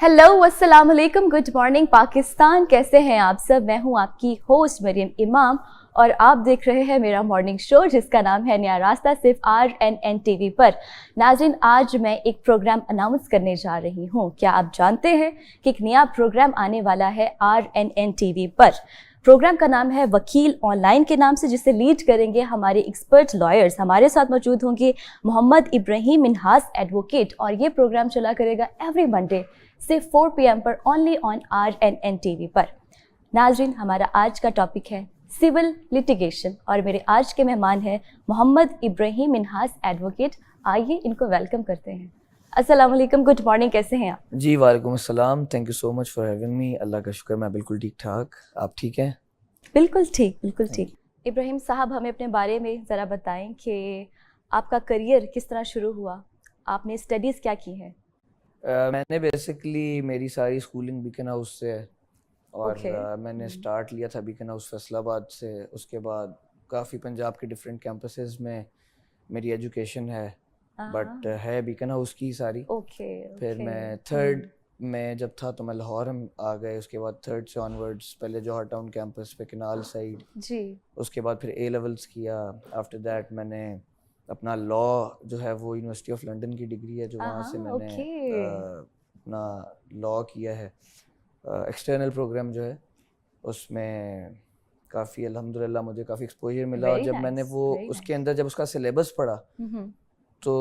Hello अस्सलाम वालेकुम, good morning Pakistan. कैसे हैं आप सब? मैं हूं आपकी होस्ट मरियम इमाम और आप देख रहे हैं मेरा मॉर्निंग शो जिसका नाम है नया रास्ता, सिर्फ RNN टीवी पर। नाज़रीन, आज मैं एक प्रोग्राम अनाउंस करने जा रही हूं। क्या आप जानते हैं कि एक नया प्रोग्राम आने वाला है RNN टीवी पर? प्रोग्राम का नाम है वकील ऑनलाइन के नाम से, जिसे लीड करेंगे हमारे एक्सपर्ट लॉयर्स। हमारे साथ मौजूद होंगे मोहम्मद इब्राहिम मिन्हास एडवोकेट, और ये प्रोग्राम चला करेगा एवरी मंडे सिर्फ 4 PM पर, ओनली ऑन RNN टीवी पर। नाजरीन, हमारा आज का टॉपिक है सिविल लिटिगेशन और मेरे आज के मेहमान हैं मोहम्मद इब्राहिम मिन्हास एडवोकेट। आइए इनको वेलकम करते हैं। अस्सलाम वालेकुम, गुड मॉर्निंग, कैसे हैं आप? जी वालेकुम अस्सलाम, thank you so much for having me. Allah का शुक्र, मैं बिल्कुल ठीक ठाक। आप ठीक हैं? बिल्कुल ठीक, बिल्कुल ठीक। इब्राहिम साहब, हमें अपने बारे में ज़रा बताएं कि आपका करियर किस तरह शुरू हुआ, आपने स्टडीज़ क्या की हैं? मैंने बेसिकली मेरी सारी स्कूलिंग बीकन हाउस से है और मैंने स्टार्ट लिया था बीकन हाउस फैसलाबाद से। उसके बाद काफ़ी पंजाब के डिफरेंट कैंपसेस में मेरी एजुकेशन है, बट है बीकन हाउस की सारी। फिर मैं थर्ड में जब था तो मैं लाहौर हम आ गए। उसके बाद थर्ड से ऑनवर्ड्स पहले जौहर टाउन कैंपस पे कनाल साइड जी। उसके बाद फिर A लेवल्स किया। आफ्टर दैट मैंने अपना लॉ जो है वो यूनिवर्सिटी ऑफ लंदन की डिग्री है जो वहाँ से मैंने अपना लॉ किया है। एक्सटर्नल प्रोग्राम जो है उसमें काफ़ी अल्हम्दुलिल्लाह मुझे काफ़ी एक्सपोजर मिला। और जब मैंने वो उसके अंदर जब उसका सिलेबस पढ़ा तो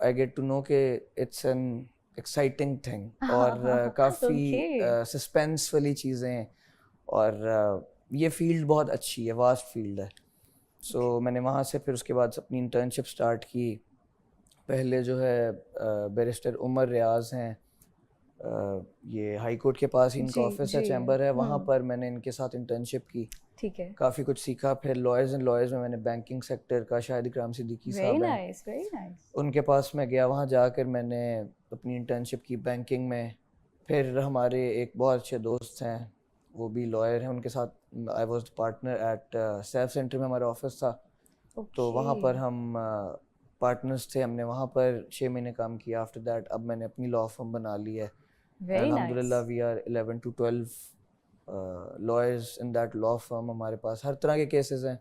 आई गेट टू नो कि इट्स एन एक्साइटिंग थिंग और काफ़ी सस्पेंस वाली चीज़ें, और ये फील्ड बहुत अच्छी है, वास्ट फील्ड है। सो मैंने वहाँ से फिर उसके बाद अपनी इंटर्नशिप स्टार्ट की। पहले जो है बैरिस्टर उमर रियाज हैं, ये हाई कोर्ट के पास ही इनका ऑफिस है, चैम्बर है, वहाँ पर मैंने इनके साथ इंटर्नशिप की। ठीक है, काफ़ी कुछ सीखा। फिर लॉयर्स एंड लॉयर्स में मैंने बैंकिंग सेक्टर का शाहिद इकराम सिद्दीकी साहब हैं, उनके पास मैं गया। वहाँ जाकर मैंने अपनी इंटर्नशिप की बैंकिंग में। फिर हमारे एक बहुत अच्छे दोस्त हैं, वो भी लॉयर हैं, उनके साथ I was partner eight Saif centre में हमारा ऑफिस था। तो वहाँ पर हम पार्टनर्स थे, हमने वहाँ पर 6 महीने काम किया। आफ्टर दैट अब मैंने अपनी लॉ फर्म बना ली है। अल्हम्दुलिल्लाह we are 11 to 12 lawyers in that law firm. हमारे पास हर तरह के केसेस हैं,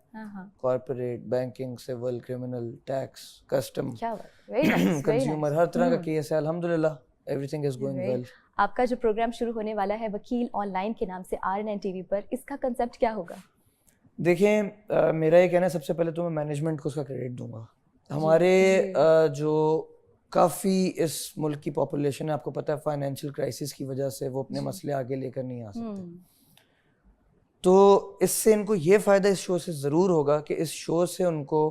corporate, banking, civil, criminal, tax, custom, consumer, हर तरह का केस है। अल्हम्दुलिल्लाह एवरीथिंग इज गोइंग वेल। आपका जो प्रोग्राम शुरू होने वाला है वकील ऑनलाइन के नाम से RNN टीवी पर, इसका कंसेप्ट क्या होगा? देखिए, मेरा ये कहना है, सबसे पहले तो मैं मैनेजमेंट को उसका क्रेडिट दूंगा। हमारे जो काफ़ी इस मुल्क की पॉपुलेशन है, आपको पता है फाइनेंशियल क्राइसिस की वजह से वो अपने मसले आगे लेकर नहीं आ सकते। तो इससे इनको ये फ़ायदा इस शो से ज़रूर होगा कि इस शो से उनको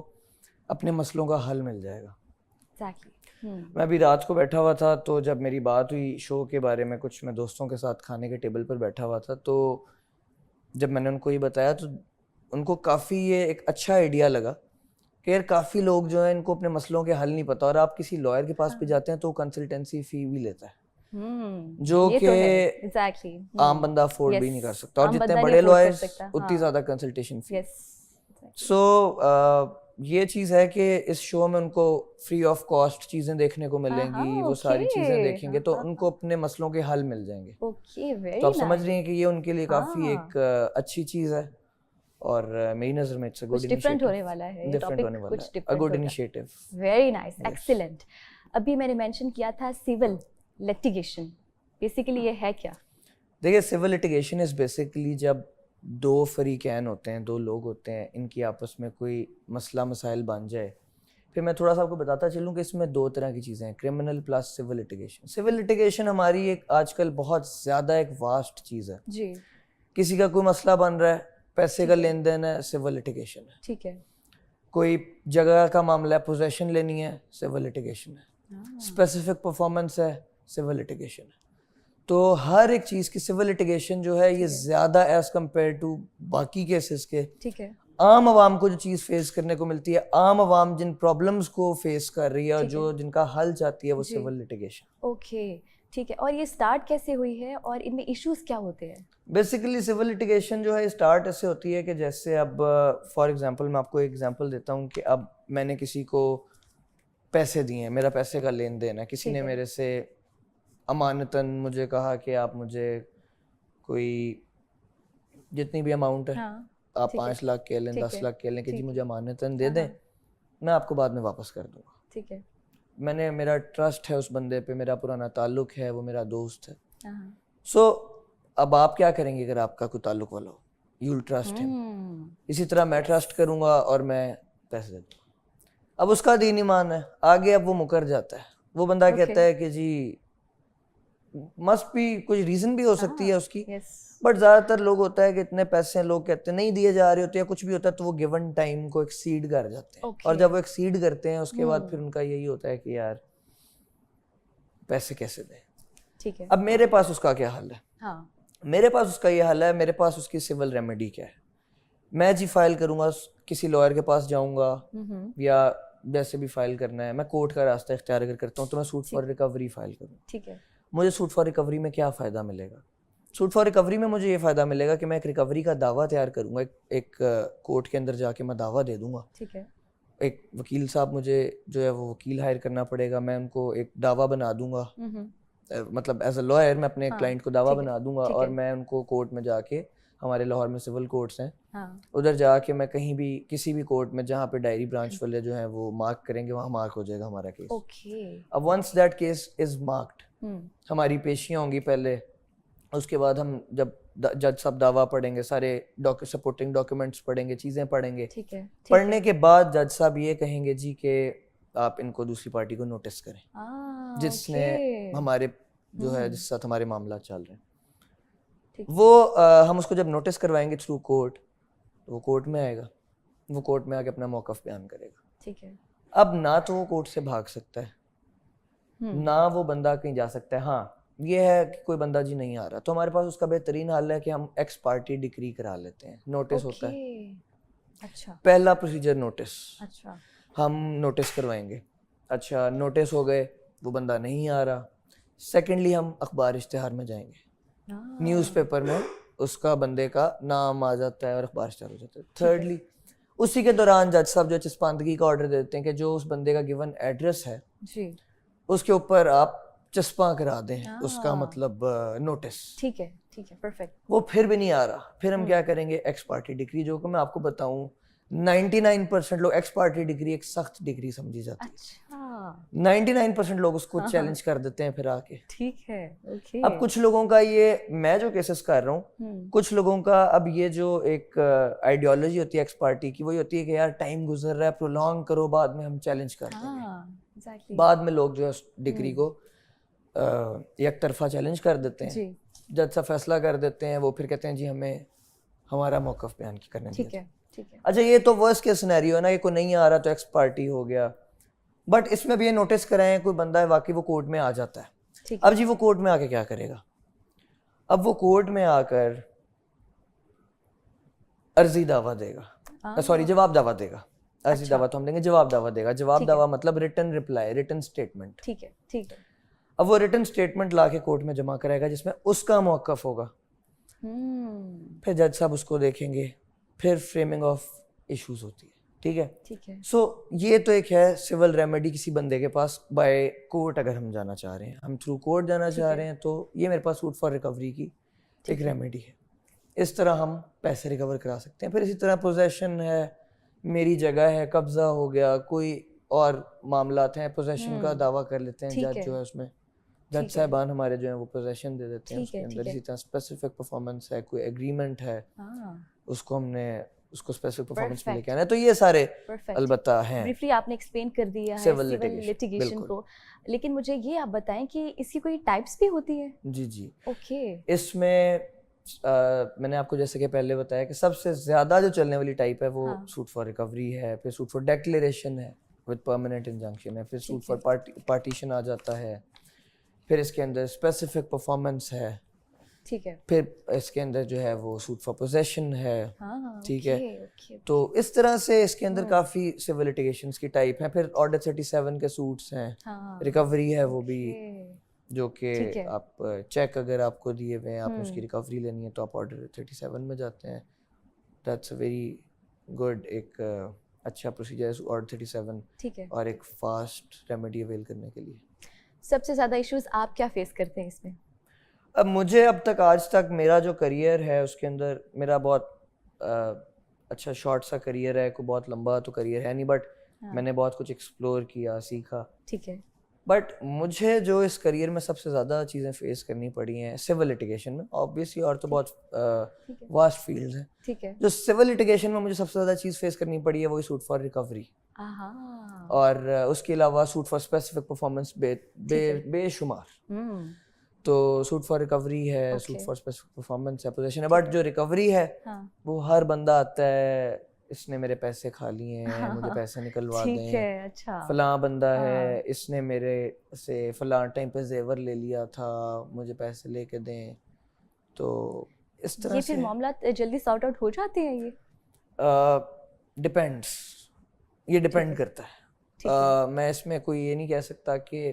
अपने मसलों का हल मिल जाएगा। मैं अभी रात को बैठा हुआ था, तो जब मेरी बात हुई शो के बारे में, कुछ मैं दोस्तों के साथ खाने के टेबल पर बैठा हुआ था, तो जब मैंने उनको ये बताया तो उनको काफ़ी ये एक अच्छा आइडिया लगा कि यार काफ़ी लोग जो हैं इनको अपने मसलों के हल नहीं पता, और आप किसी लॉयर के पास भी जाते हैं तो कंसल्टेंसी फ़ी भी लेता है जो कि आम बंदा अफोर्ड भी नहीं कर सकता, और जितने बड़े लॉयर्स उतनी ज़्यादा कंसल्टेशन फ़ी। सो ये चीज़ है कि इस शो में उनको फ्री ऑफ कॉस्ट चीज़ें देखने को मिलेंगी। वो सारी चीज़ें देखेंगे तो उनको अपने मसलों के हल मिल जाएंगे। तो आप समझ रही हैं कि ये उनके लिए काफ़ी एक अच्छी चीज़ है, और मेरी नज़र में it's a good initiative. Different होने वाला है, डिफरेंट होने वाला है, a good initiative. Very nice, excellent. अभी मैंने मेंशन किया था सिविल लिटिगेशन, बेसिकली ये है क्या? देखिए, सिविल लिटिगेशन इज़ बेसिकली जब दो फरीकैन होते हैं, दो लोग होते हैं, इनकी आपस में कोई मसला मसाइल बन जाए। फिर मैं थोड़ा सा आपको बताता चलूँ कि इसमें दो तरह की चीज़ें हैं, criminal plus civil litigation. Civil litigation हमारी एक आजकल बहुत ज़्यादा एक वास्ट चीज़ है जी। किसी का कोई मसला बन रहा है, पैसे का लेन देन है, सिविल लिटिगेशन है। ठीक है। कोई जगह का मामला है, पोजेशन लेनी है, सिविल लिटिगेशन है। स्पेसिफिक परफॉर्मेंस है, सिविल लिटिगेशन है। तो हर एक चीज़ की सिविल लिटिगेशन जो है ये ज़्यादा एज कम्पेयर टू बाकी केसेस के, ठीक है, आम आवाम को जो चीज़ फेस करने को मिलती है, आम आवाम जिन प्रॉब्लम्स को फेस कर रही है और जो जिनका हल चाहती है, वो सिविल लिटिगेशन। ओके, ठीक है। और ये स्टार्ट कैसे हुई है और इनमें इश्यूज क्या होते हैं? बेसिकली सिविल लिटिगेशन जो है स्टार्ट ऐसे होती है कि जैसे अब फॉर एग्जांपल मैं आपको एक एग्जांपल देता हूँ कि अब मैंने किसी को पैसे दिए हैं, मेरा पैसे का लेन देन है, किसी ने मेरे से अमानतन मुझे कहा कि आप मुझे कोई जितनी भी अमाउंट है हाँ, आप ठीक है, 5 लाख कह लें, ठीक 10 है, लाख कह लें कि जी ठीक मुझे है, अमानतन दे हाँ, दें, हाँ, मैं आपको बाद में वापस कर दूंगा। ठीक है, मैंने मेरा ट्रस्ट है उस बंदे पे, मेरा पुराना ताल्लुक है, वो मेरा दोस्त है। हाँ, हाँ, सो अब आप क्या करेंगे अगर आपका कोई ताल्लुक वाला हो? You will trust him. इसी तरह मैं ट्रस्ट करूंगा और मैं पैसे दे दूंगा। अब उसका दीन ईमान है, आगे अब वो मुकर जाता है, वो बंदा कहता है कि जी मस्ट भी कुछ रीजन भी हो सकती है उसकी, बट ज्यादातर लोग होता है कि इतने पैसे हैं, लोग कहते हैं नहीं दिए जा रहे होते या कुछ भी होता है, तो वो गिवन टाइम को एक्सीड कर जाते हैं। और जब वो एक्सीड करते हैं उसके बाद फिर उनका यही होता है कि यार पैसे कैसे दें। ठीक है। अब मेरे पास उसका क्या हल है? हाँ, मेरे पास उसका ये हल है, मेरे पास उसकी सिविल रेमेडी क्या है। मैं जी फाइल करूंगा, किसी लॉयर के पास जाऊंगा या जैसे भी फाइल करना है, मैं कोर्ट का रास्ता इख्तियार अगर करता हूँ तो मैं सूट फॉर रिकवरी फाइल करूँ। ठीक है। मुझे सूट फॉर रिकवरी में क्या फ़ायदा मिलेगा? सूट फॉर रिकवरी में मुझे ये फ़ायदा मिलेगा कि मैं एक रिकवरी का दावा तैयार करूंगा, एक कोर्ट के अंदर जाके मैं दावा दे दूंगा। ठीक है। एक वकील साहब मुझे जो है वो वकील हायर करना पड़ेगा, मैं उनको एक दावा बना दूंगा, मतलब एज अ लॉयर मैं अपने क्लाइंट को दावा बना दूंगा और मैं उनको कोर्ट में जाके, हमारे लाहौर में सिविल कोर्ट्स हैं, उधर जाके मैं कहीं भी किसी भी कोर्ट में जहाँ पे डायरी ब्रांच वाले जो हैं वो मार्क करेंगे, वहाँ मार्क हो जाएगा हमारा केस। अब once that case is marked, हमारी पेशियाँ होंगी पहले, उसके बाद हम जब जज साहब दावा पढ़ेंगे, सारे सपोर्टिंग डॉक्यूमेंट्स पढ़ेंगे, चीज़ें पढ़ेंगे। ठीक है। पढ़ने के बाद जज साहब ये कहेंगे जी कि आप इनको दूसरी पार्टी को नोटिस करें, जिसने हमारे जो है जिसके साथ हमारे मामला चल रहे हैं, वो हम उसको जब नोटिस करवाएंगे थ्रू कोर्ट, तो वो कोर्ट में आएगा, वो कोर्ट में आके अपना मौक़िफ़ बयान करेगा। ठीक है। अब ना तो वो कोर्ट से भाग सकता है, ना वो बंदा कहीं जा सकता है। हाँ, ये है कि कोई बंदा जी नहीं आ रहा, तो हमारे पास उसका बेहतरीन हल है कि हम एक्स पार्टी डिक्री करा लेते हैं। नोटिस होता है, अच्छा, पहला प्रोसीजर नोटिस। अच्छा, हम नोटिस करवाएंगे, अच्छा नोटिस हो गए, वो बंदा नहीं आ रहा, सेकेंडली हम अखबार इश्तिहार में जाएंगे, न्यूज़पेपर में उसका बंदे का नाम आ जाता है और अखबार इश्तिहार हो जाता है। थर्डली उसी के दौरान जज साहब जो चस्पांदगी का ऑर्डर देते हैं कि जो उस बंदे का गिवन एड्रेस है जी, उसके ऊपर आप चस्पा करा दें उसका मतलब नोटिस। ठीक है, ठीक है, परफेक्ट। वो फिर भी नहीं आ रहा, फिर हम क्या करेंगे, एक्स पार्टी डिग्री, जो कि मैं आपको बताऊं 99% लोग एक्स पार्टी डिग्री एक सख्त डिग्री समझी जाती है। अच्छा। 99% लोग उसको चैलेंज कर देते हैं फिर आके। ठीक है, ओके। अब कुछ लोगों का ये, मैं जो केसेस कर रहा हूँ, कुछ लोगों का अब ये जो एक आइडियोलॉजी होती है एक्स पार्टी की, वही होती है कि यार टाइम गुजर रहा है, प्रोलॉन्ग करो, बाद में हम चैलेंज कर देंगे। बाद में लोग जो है डिग्री को एक तरफा चैलेंज कर देते हैं, जज सा फैसला कर देते हैं, वो फिर कहते हैं जी हमें हमारा मौक़िफ़ बयान करने दीजिए। ठीक है, ठीक है। अच्छा, ये तो वर्स्ट केस सिनेरियो है ना, कि कोई नहीं आ रहा तो एक्स पार्टी हो गया, बट इसमें भी ये नोटिस कराएं कोई बंदा है वाकई वो कोर्ट में आ जाता है। अब जी वो कोर्ट में आके क्या करेगा? अब वो कोर्ट में आकर अर्जी दावा देगा, सॉरी जवाब दावा देगा। अर्जी दावा तो हम देंगे, जवाब दावा देगा। जवाब दावा मतलब रिटन रिप्लाई, रिटन स्टेटमेंट। ठीक है, ठीक है। अब वो रिटन स्टेटमेंट लाके कोर्ट में जमा कराएगा जिसमें उसका मौक़िफ़ होगा। फिर जज साहब उसको देखेंगे, फिर फ्रेमिंग ऑफ इश्यूज होती है। ठीक है, ठीक है। सो ये तो एक है सिविल रेमेडी किसी बंदे के पास बाय कोर्ट अगर हम जाना चाह रहे हैं, हम थ्रू कोर्ट जाना चाह रहे हैं, तो ये मेरे पास सूट फॉर रिकवरी की एक रेमेडी है। इस तरह हम पैसे रिकवर करा सकते हैं। फिर इसी तरह पोजेशन है, मेरी जगह है, कब्जा हो गया, कोई और मामला हैं, पोजेशन का दावा कर लेते हैं, जज जो है उसमें जज साहबान हमारे जो है वो पोजेशन दे देते हैं उसके अंदर। इसी तरह स्पेसिफिक परफॉर्मेंस है, कोई एग्रीमेंट है, उसको हमने उसको स्पेसिफिक परफॉर्मेंस में लेके आना है। तो ये सारे अलबत्ता हैं। ब्रीफली आपने एक्सप्लेन कर दिया है सिविल लिटिगेशन को, लेकिन मुझे ये आप बताएं कि इसकी कोई टाइप्स भी होती है? जी जी, ओके। इसमें मैंने आपको जैसे कि पहले बताया कि सबसे ज्यादा जो चलने वाली टाइप है वो सूट फॉर रिकवरी है, फिर सूट फॉर डिक्लेरेशन है विद परमानेंट इंजंक्शन है, फिर सूट फॉर पार्टीशन आ जाता है, फिर इसके अंदर स्पेसिफिक परफॉर्मेंस है, ठीक है, फिर इसके अंदर जो है वो सूट फॉर पोजेशन है। ठीक है, तो इस तरह से इसके अंदर काफ़ी सिविल लिटिगेशंस की टाइप हैं। फिर ऑर्डर 37 के सूट्स हैं, रिकवरी है वो भी, जो कि आप चेक अगर आपको दिए हुए हैं, आपने उसकी रिकवरी लेनी है तो आप ऑर्डर 37 में जाते हैं। दैट्स अ वेरी गुड, एक अच्छा प्रोसीजर है ऑर्डर 37, ठीक है, और एक फास्ट रेमेडी अवेल करने के लिए। सबसे ज़्यादा इश्यूज आप क्या फेस करते हैं इसमें? अब मुझे अब तक आज तक मेरा जो करियर है उसके अंदर मेरा बहुत अच्छा शॉर्ट सा करियर है, कोई बहुत लंबा तो करियर है नहीं, बट मैंने बहुत कुछ एक्सप्लोर किया, सीखा। ठीक है। बट मुझे जो इस करियर में सबसे ज़्यादा चीज़ें फेस करनी पड़ी हैं सिविल लिटिगेशन में, ऑब्वियसली, और तो बहुत वास्ट फील्ड्स हैं। ठीक है। जो सिविल लिटिगेशन में मुझे सबसे ज़्यादा चीज़ फेस करनी पड़ी है वही सूट फॉर रिकवरी, और उसके अलावा सूट फॉर स्पेसिफिक परफॉर्मेंस बेशुमार। तो सूट फॉर रिकवरी है, सूट फॉर स्पेसिफिक परफॉर्मेंस है, पोजीशन है, बट जो रिकवरी है वो हर बंदा आता है, इसने मेरे पैसे खा लिए हैं, मुझे पैसे निकलवा दें। अच्छा। फलां बंदा है, इसने मेरे से फलां टाइम पे जेवर ले लिया था, मुझे पैसे लेके दें। तो इस तरह ये से फिर मामला जल्दी सॉर्ट आउट हो जाते हैं ये? डिपेंड्स, ये डिपेंड करता है। मैं इसमें कोई ये नहीं कह सकता कि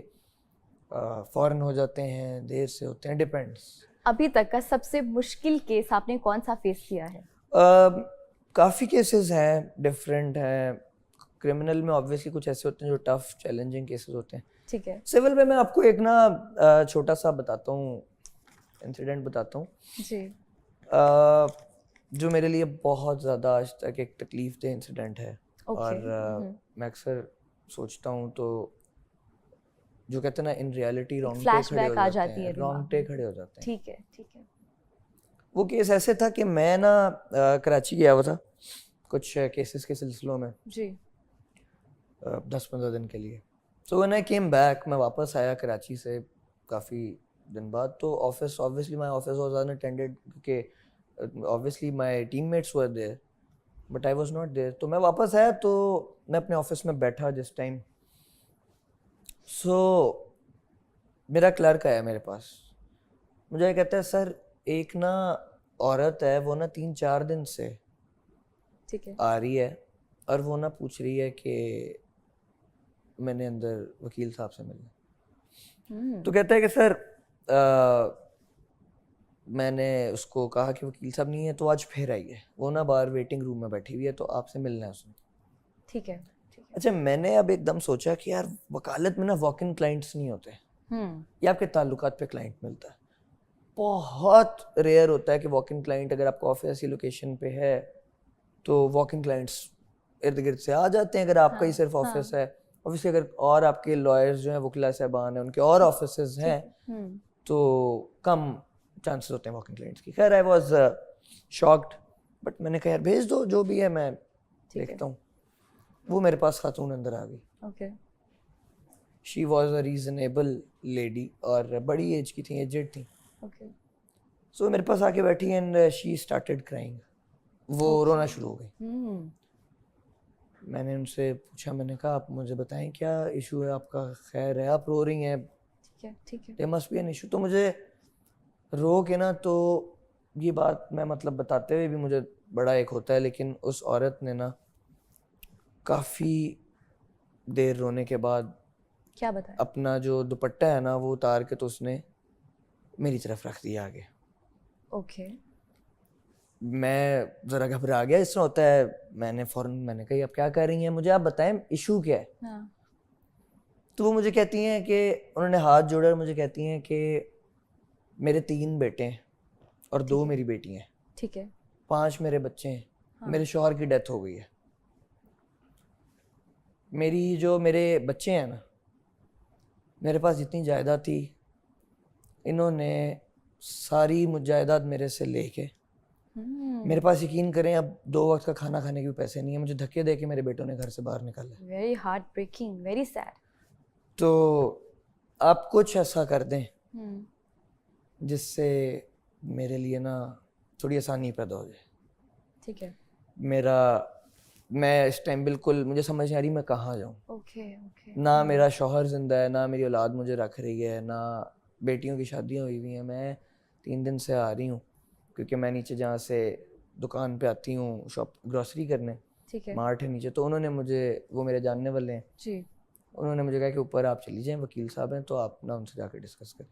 फौरन हो जाते हैं, देर से होते हैं, डिपेंड्स। अभी तक का सबसे मुश्किल केस आपने कौन सा फेस किया है? काफ़ी केसेस हैं, डिफरेंट हैं। क्रिमिनल में ऑब्वियसली कुछ ऐसे होते हैं जो टफ चैलेंजिंग केसेस होते हैं। ठीक है। सिविल में मैं आपको एक ना छोटा सा बताता हूँ, इंसिडेंट बताता हूँ जी। जो मेरे लिए बहुत ज़्यादा आज तक एक तकलीफ दे इंसिडेंट है। और मैं अक्सर सोचता हूँ तो जो कहते हैं ना, इन रियलिटी रोंगटे खड़े हो जाते हैं। ठीक है, ठीक है। वो केस ऐसे था कि मैं ना कराची गया हुआ था कुछ केसेस के सिलसिलों में जी, 10-15 दिन के लिए। So when I came back, मैं वापस आया कराची से काफ़ी दिन बाद, तो office, obviously my office was unattended क्योंकि obviously my teammates were there but I was not there. तो मैं वापस आया तो मैं अपने ऑफिस में बैठा जिस टाइम, सो मेरा क्लर्क आया मेरे पास, मुझे कहता है सर एक ना औरत है, वो ना 3-4 दिन से ठीक है, आ रही है और वो ना पूछ रही है कि मैंने अंदर वकील साहब से मिलना। तो कहता है कि सर मैंने उसको कहा कि वकील साहब नहीं है, तो आज फिर आई है, वो ना बाहर वेटिंग रूम में बैठी हुई है, तो आपसे मिलना है उसने। ठीक है, ठीक है। अच्छा, मैंने अब एकदम सोचा कि यार वकालत में ना वॉक इन क्लाइंट्स नहीं होते, ये आपके ताल्लुकात पे क्लाइंट मिलता है। बहुत रेयर होता है कि वॉक इन क्लाइंट, अगर आपका ऑफिस ऐसी लोकेशन पे है तो वॉक इन क्लाइंट्स इर्द गिर्द से आ जाते हैं, अगर आपका ही सिर्फ ऑफिस है। ऑब्वियसली अगर और आपके लॉयर्स जो हैं, वकीला साहबान हैं, उनके और ऑफिसेज हैं तो कम चांसेस होते हैं वॉक इन क्लाइंट्स की। खैर आई वाज शॉक्ड, बट मैंने कहा यार भेज दो, जो भी है मैं देखता हूँ। वो मेरे पास खातून अंदर आ गई। Okay. She was a reasonable lady और बड़ी एज की थी, एजेड थी। ओके। सो मेरे पास आके बैठी एंड शी स्टार्टेड क्राइंग, वो रोना शुरू हो गई। मैंने उनसे पूछा, मैंने कहा आप मुझे बताएं क्या इशू है आपका, खैर है, आप रो रही हैं, ठीक है, ठीक है, there must be an issue. तो मुझे रो के ना, तो ये बात मैं मतलब बताते हुए भी मुझे बड़ा एक होता है, लेकिन उस औरत ने ना काफ़ी देर रोने के बाद क्या बताया? अपना जो दुपट्टा है ना वो उतार के तो उसने मेरी तरफ रख दिया आगे। ओके। मैं ज़रा घबरा गया, इस तरह होता है। मैंने कहा आप क्या कर रही हैं, मुझे आप बताएं इशू क्या है। तो वो मुझे कहती हैं कि उन्होंने हाथ जोड़ा और मुझे कहती हैं कि मेरे 3 बेटे हैं और 2 मेरी बेटी हैं। ठीक है। 5 मेरे बच्चे हैं। मेरे शौहर की डेथ हो गई है। मेरे बच्चे हैं ना, मेरे पास जितनी जायदाद थी, इन्होंने सारी जायदाद मेरे से लेके, मेरे पास यकीन करें अब 2 वक्त का खाना खाने के भी पैसे नहीं है, मुझे धक्के दे के मेरे बेटों ने घर से बाहर निकाला। Very heart breaking, very sad. तो आप कुछ ऐसा कर दें जिससे मेरे लिए ना थोड़ी आसानी पैदा हो जाए। ठीक है। मैं इस टाइम बिल्कुल, मुझे समझ नहीं आ रही मैं कहाँ जाऊँ। Okay, okay. ना मेरा शौहर जिंदा है, ना मेरी औलाद मुझे रख रही है, ना बेटियों की शादियाँ हुई हुई हैं। मैं 3 दिन से आ रही हूँ क्योंकि मैं नीचे जहाँ से दुकान पे आती हूँ शॉप ग्रोसरी करने, ठीक है, मार्ट है नीचे, तो उन्होंने मुझे, वो मेरे जानने वाले हैं जी, उन्होंने मुझे कहा कि ऊपर आप चली जाएं, वकील साहब हैं, तो आप ना उनसे जाकर डिस्कस करें।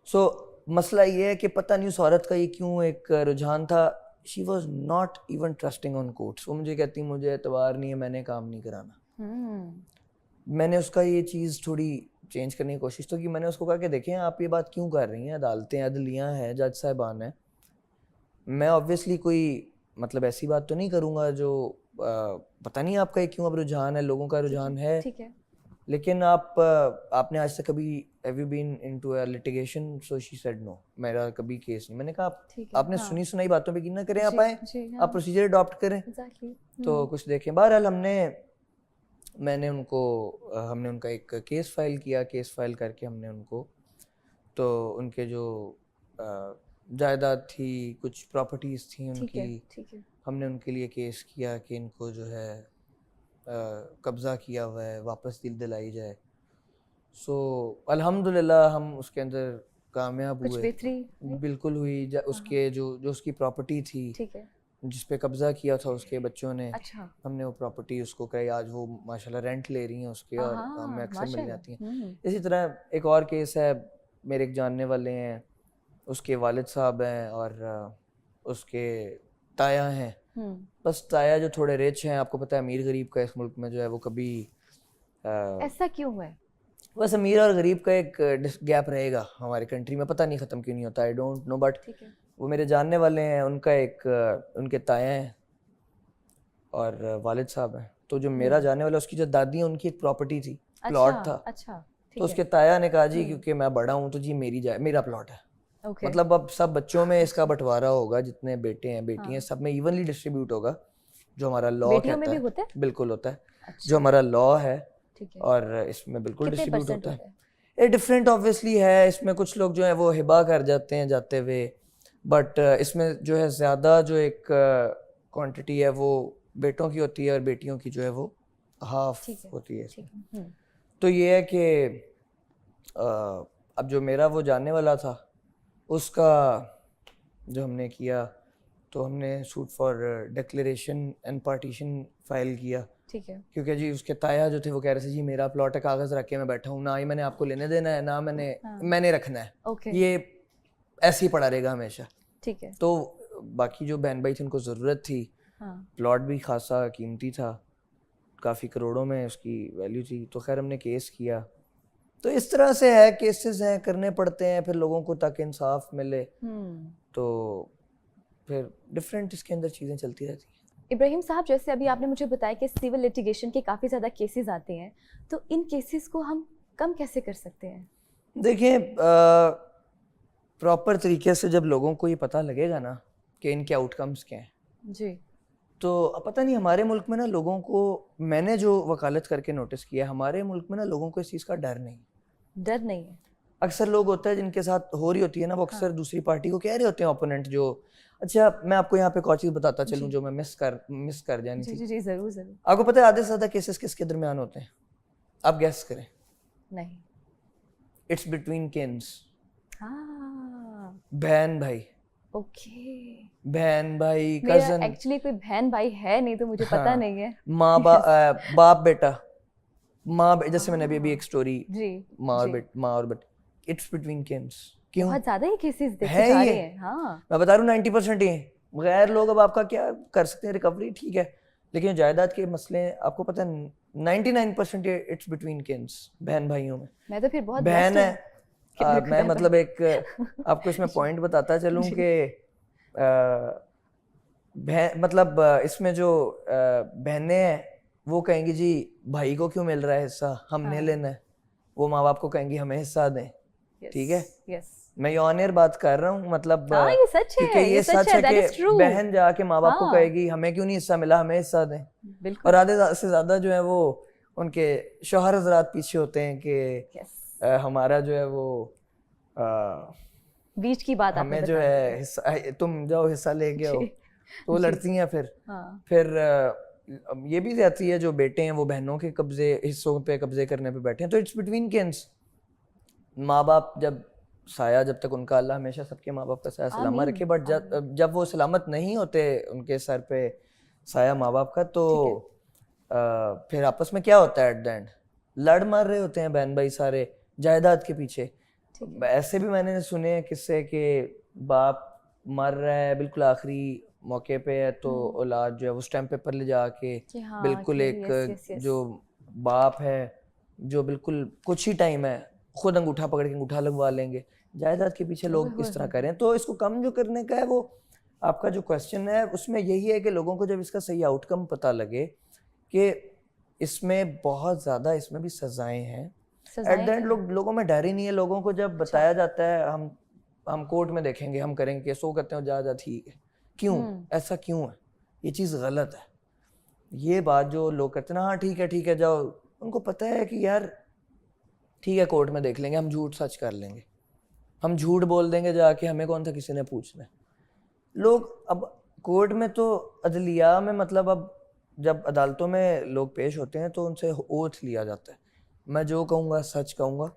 सो मसला ये है कि पता नहीं उस औरत का ये क्यों एक रुझान था। She was not even trusting on courts. वो मुझे कहती मुझे एतबार नहीं है, मैंने काम नहीं कराना। मैंने उसका ये चीज़ थोड़ी चेंज करने की कोशिश तो की। मैंने उसको कहा कि देखें आप ये बात क्यों कर रही हैं, अदालतें अदलियाँ हैं, जज साहिबान हैं, मैं ऑब्वियसली कोई मतलब ऐसी बात तो नहीं करूँगा जो पता नहीं आपका क्यों अब रुझान है, लोगों का रुझान है, ठीक है, लेकिन आपने आज तक कभी have you been into a litigation? So she said no, मेरा कभी केस नहीं। मैंने कहा आपने हाँ, सुनी सुनाई बातों पे यकीन ना करें, आप आए हाँ, आप प्रोसीजर अडॉप्ट करें एग्जैक्टली, तो कुछ देखें। बहरहाल हमने उनका एक केस फाइल किया। केस फाइल करके हमने उनको तो उनके जो जायदाद थी, कुछ प्रॉपर्टीज़ थी उनकी, ठीक है, हमने उनके लिए केस किया कि इनको जो है कब्ज़ा किया हुआ है वापस दिलाई जाए। सो अल्हम्दुलिल्लाह हम उसके अंदर कामयाब कुछ हुए, बेहतरी बिल्कुल हुई। उसके जो उसकी प्रॉपर्टी थी ठीक है, जिस पे कब्ज़ा किया था उसके बच्चों ने, अच्छा, हमने वो प्रॉपर्टी उसको कही। आज वो माशाल्लाह रेंट ले रही हैं उसके और हमें अक्सर मिल जाती हैं। इसी तरह एक और केस है, मेरे एक जानने वाले हैं, उसके वालिद साहब हैं और उसके ताया हैं। बस ताया जो थोड़े रिच हैं, आपको पता है अमीर गरीब का इस मुल्क में जो है वो कभी ऐसा क्यों है? बस अमीर और गरीब का एक गैप रहेगा हमारे कंट्री में, पता नहीं ख़त्म क्यों नहीं होता, आई डोंट नो। बट वो मेरे जानने वाले हैं, उनका एक उनके ताया हैं और वालिद साहब हैं। तो जो मेरा जानने वाला उसकी जो दादी है उनकी एक प्रॉपर्टी थी, प्लॉट था। तो उसके ताया ने कहा जी क्योंकि मैं बड़ा हूँ तो जी मेरा प्लॉट है। मतलब अब सब बच्चों में इसका बंटवारा होगा, जितने बेटे हैं बेटी हैं सब में इवनली डिस्ट्रीब्यूट होगा, जो हमारा लॉ कहता है। बिल्कुल होता है, जो हमारा लॉ है और इसमें बिल्कुल डिस्ट्रीब्यूट होता है। ये डिफरेंट ऑब्वियसली है, इसमें कुछ लोग जो है वो हिबा कर जाते हैं जाते हुए, बट इसमें जो है ज़्यादा जो एक क्वांटिटी है वो बेटों की होती है और बेटियों की जो है वो हाफ होती है इसमें। तो ये है कि अब जो मेरा वो जानने वाला था उसका जो हमने किया तो हमने suit for declaration and partition file किया। ठीक है, क्योंकि जी उसके ताया जो थे वो कह रहे थे जी मेरा प्लॉट है, कागज रख के मैं बैठा हूँ, ना ही मैंने आपको लेने देना है, ना मैंने रखना है, ये ऐसे ही पड़ा रहेगा हमेशा। ठीक है, तो बाकी जो बहन भाई थे उनको ज़रूरत थी, प्लॉट भी खासा कीमती था, काफ़ी करोड़ों में उसकी वैल्यू थी। तो खैर हमने केस किया। तो इस तरह से है, केसेस हैं, करने पड़ते हैं फिर लोगों को ताकि इंसाफ मिले। तो फिर डिफरेंट इसके अंदर चीज़ें चलती रहती हैं। इब्राहिम साहब, जैसे अभी आपने मुझे बताया कि सिविल लिटिगेशन के काफ़ी ज़्यादा केसेस आते हैं, तो इन केसेस को हम कम कैसे कर सकते हैं? देखिए प्रॉपर तरीके से जब लोगों को ये पता लगेगा ना कि इनके आउटकम्स क्या हैं जी, तो पता नहीं हमारे मुल्क में ना लोगों को, मैंने जो वकालत करके नोटिस किया हमारे मुल्क में ना लोगों को इस चीज़ का डर नहीं है। अक्सर लोग होता है जिनके साथ हो रही होती है ना वो अक्सर दूसरी पार्टी को कह रहे होते हैं ओपोनेंट जो, अच्छा मैं आपको यहाँ पे एक और चीज़ बताता चलूँ जो मैं मिस कर जानी थी। जी जरूर। आपको पता है आधे से ज़्यादा केसेस किसके दरमियान होते हैं? आप गैस करें। नहीं, इट्स बिटवीन किन्स। बहन भाई। बहन भाई, कजन। एक्चुअली कोई बहन भाई है नहीं तो मुझे पता नहीं है। बाप बेटा, जैसे मैंने अभी एक स्टोरी, माँ और बेटा, इट्स बिटवीन किन्स। क्यों? बहुत ज्यादा ही केसेस देखे जा रहे हैं। हाँ, मैं बता रहा हूँ 90% ये गैर लोग। अब आपका क्या कर सकते हैं, रिकवरी ठीक है, लेकिन जायदाद के मसले आपको पता है 99% ये इट्स बिटवीन किन्स, बहन भाइयों में। मैं तो फिर बहुत बहन है। मैं मतलब एक आपको इसमें पॉइंट बताता चलूं कि मतलब इसमें जो बहनें हैं वो कहेंगी जी भाई को क्यों मिल रहा है हिस्सा, हमने लेना है। वो माँ बाप को कहेंगी हमें हिस्सा दें। ठीक है, मैं ये ऑन एयर बात कर रहा हूँ, मतलब ये सच है, क्योंकि ये सच है कि बहन जाके माँ बाप को कहेगी हमें क्यों नहीं हिस्सा मिला, हमें हिस्सा दें। और आधे से ज्यादा जो है वो उनके शौहर हजरात पीछे होते हैं कि हमारा जो है वो बीच की बात हमें जो है हिस्सा, तुम जाओ हिस्सा लेके आओ। तो वो लड़ती हैं फिर ये भी रहती है जो बेटे हैं वो बहनों के हिस्सों पे कब्जे करने पे बैठे हैं। तो इट्स बिटवीन किन्स। माँ बाप जब तक उनका अल्लाह हमेशा सबके माँ बाप का साया सलामत रखे, बट जब वो सलामत नहीं होते उनके सर पे साया माँ बाप का, तो फिर आपस में क्या होता है, एट द एंड लड़ मार रहे होते हैं बहन भाई सारे जायदाद के पीछे। ऐसे भी मैंने सुने हैं किस्से कि बाप मर रहा है बिल्कुल आखिरी मौके पे है तो औलाद जो है वो स्टैम्प पेपर ले जाके बिल्कुल एक जो बाप है जो बिल्कुल कुछ ही टाइम है खुद अंगूठा पकड़ के अंगूठा लगवा लेंगे, जायदाद के पीछे लोग इस तरह करें। तो इसको कम जो करने का है, वो आपका जो क्वेश्चन है उसमें यही है कि लोगों को जब इसका सही आउटकम पता लगे कि इसमें बहुत ज़्यादा इसमें भी सजाएं हैं, एट द एंड लोगों में डर ही नहीं है। लोगों को जब बताया जाता है हम कोर्ट में देखेंगे, हम करेंगे, सो कहते हैं जा ठीक है, क्यों ऐसा क्यों है, ये चीज़ गलत है। ये बात जो लोग करते हैं ना, हाँ ठीक है जाओ, उनको पता है कि यार ठीक है कोर्ट में देख लेंगे, हम झूठ सच कर लेंगे, हम झूठ बोल देंगे जाके, हमें कौन सा किसी ने पूछना है। लोग अब कोर्ट में तो अदलिया में, मतलब अब जब अदालतों में लोग पेश होते हैं तो उनसे ओथ लिया जाता है, मैं जो कहूँगा सच कहूँगा,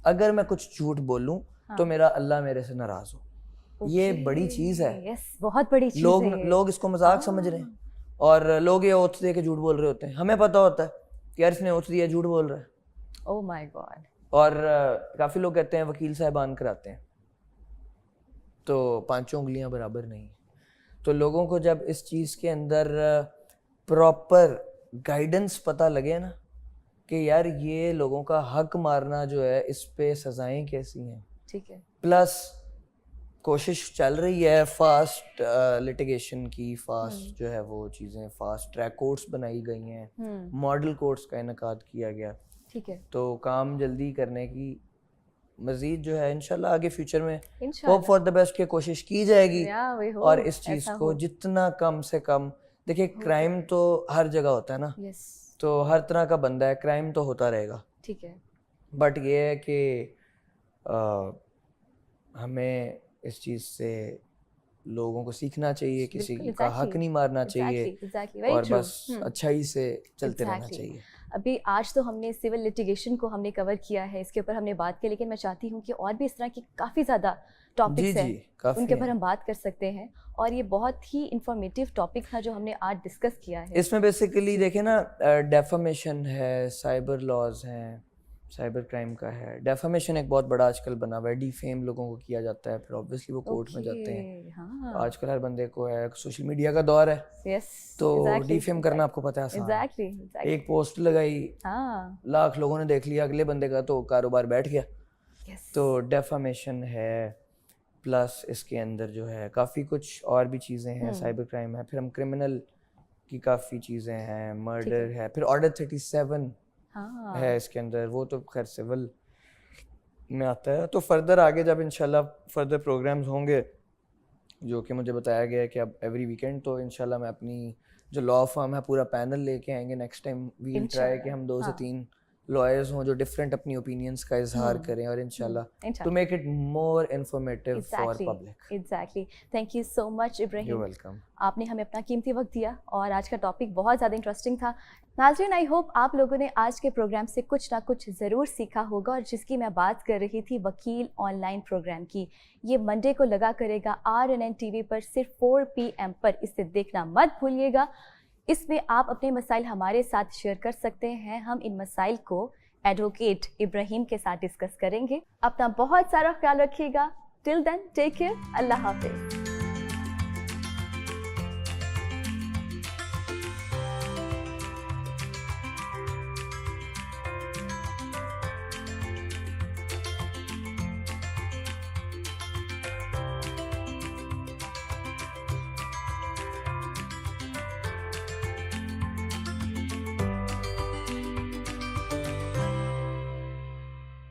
अगर मैं कुछ झूठ बोलूँ तो मेरा अल्लाह मेरे से नाराज़ हो। ये बड़ी चीज़ है। यस, बहुत बड़ी चीज़ है। लोग इसको मजाक समझ रहे हैं और लोग ये ओथ दे के झूठ बोल रहे होते हैं। हमें पता होता है कि यार इसने ओथ दिया, झूठ बोल रहा है। Oh my God. और काफ़ी लोग कहते हैं वकील साहबान कराते हैं, तो पांचों उंगलियां बराबर नहीं है। तो लोगों को जब इस चीज़ के अंदर प्रॉपर गाइडेंस पता लगे ना कि यार ये लोगों का हक मारना जो है, इस पे सजाएं कैसी हैं, ठीक है। प्लस कोशिश चल रही है फास्ट लिटिगेशन की, फास्ट जो है वो चीज़ें, फास्ट ट्रैक कोर्ट्स बनाई गई हैं, मॉडल कोर्ट्स का इनकाद किया गया, ठीक है। तो काम जल्दी करने की मजीद जो है इंशाल्लाह आगे फ्यूचर में होप फॉर द बेस्ट की कोशिश की जाएगी। और इस चीज़ को जितना कम से कम, देखिए क्राइम तो हर जगह होता है ना, तो हर तरह का बंदा है, क्राइम तो होता रहेगा, ठीक है। बट ये है कि हमें इस चीज़ से लोगों को सीखना चाहिए, किसी का हक नहीं मारना चाहिए, और बस अच्छाई से चलते रहना चाहिए। अभी आज तो हमने सिविल लिटिगेशन को हमने कवर किया है, इसके ऊपर हमने बात की, लेकिन मैं चाहती हूँ कि और भी इस तरह की काफ़ी ज़्यादा टॉपिक्स हैं, उनके ऊपर हम बात कर सकते हैं। और ये बहुत ही इंफॉर्मेटिव टॉपिक था जो हमने आज डिस्कस किया है। इसमें बेसिकली देखें ना, डेफामेशन है, साइबर लॉज हैं, साइबर क्राइम का है। डेफामेशन एक बहुत बड़ा आजकल बना हुआ है, डिफेम लोगों को किया जाता है, फिर ऑब्वियसली वो कोर्ट में जाते हैं। हाँ। आजकल हर बंदे को है, सोशल मीडिया का दौर है, तो डिफेम करना आपको पता है आसान है। एक पोस्ट लगाई, लाख लोगों ने देख लिया, अगले बंदे का तो कारोबार बैठ गया। तो डेफामेशन है, प्लस इसके अंदर जो है काफ़ी कुछ और भी चीज़ें हैं, साइबर क्राइम है, फिर हम क्रिमिनल की काफ़ी चीज़ें हैं, मर्डर है, फिर ऑर्डर 37 है इसके अंदर, वो तो खैर सिविल में आता है। तो फर्दर आगे जब इंशाल्लाह फर्दर प्रोग्राम्स होंगे, जो कि मुझे बताया गया है कि अब एवरी वीकेंड, तो इंशाल्लाह मैं अपनी जो लॉ फर्म है पूरा पैनल लेके आएंगे नेक्स्ट टाइम। वील ट्राई कि हम 2 से 3 लॉयर्स हों जो डिफरेंट अपनी ओपिनियंस का इजहार करें, और इंशाल्लाह to make it more informative for public. Exactly. Thank you so much Ibrahim, you welcome. आपने हमें अपना कीमती वक्त दिया, और आज का टॉपिक बहुत ज़्यादा इंटरेस्टिंग था। नाज़रीन, आई होप आप लोगों ने आज के प्रोग्राम से कुछ ना कुछ ज़रूर सीखा होगा। और जिसकी मैं बात कर रही थी, वकील ऑनलाइन प्रोग्राम की, ये मंडे को लगा करेगा RNN TV पर सिर्फ 4 PM पर। इसे देखना मत भूलिएगा। इसमें आप अपने मसाइल हमारे साथ शेयर कर सकते हैं। हम इन मसाइल को एडवोकेट इब्राहिम के साथ डिस्कस करेंगे। अपना बहुत सारा ख्याल रखिएगा। टिल देन, टेक केयर, अल्लाह हाफिज़।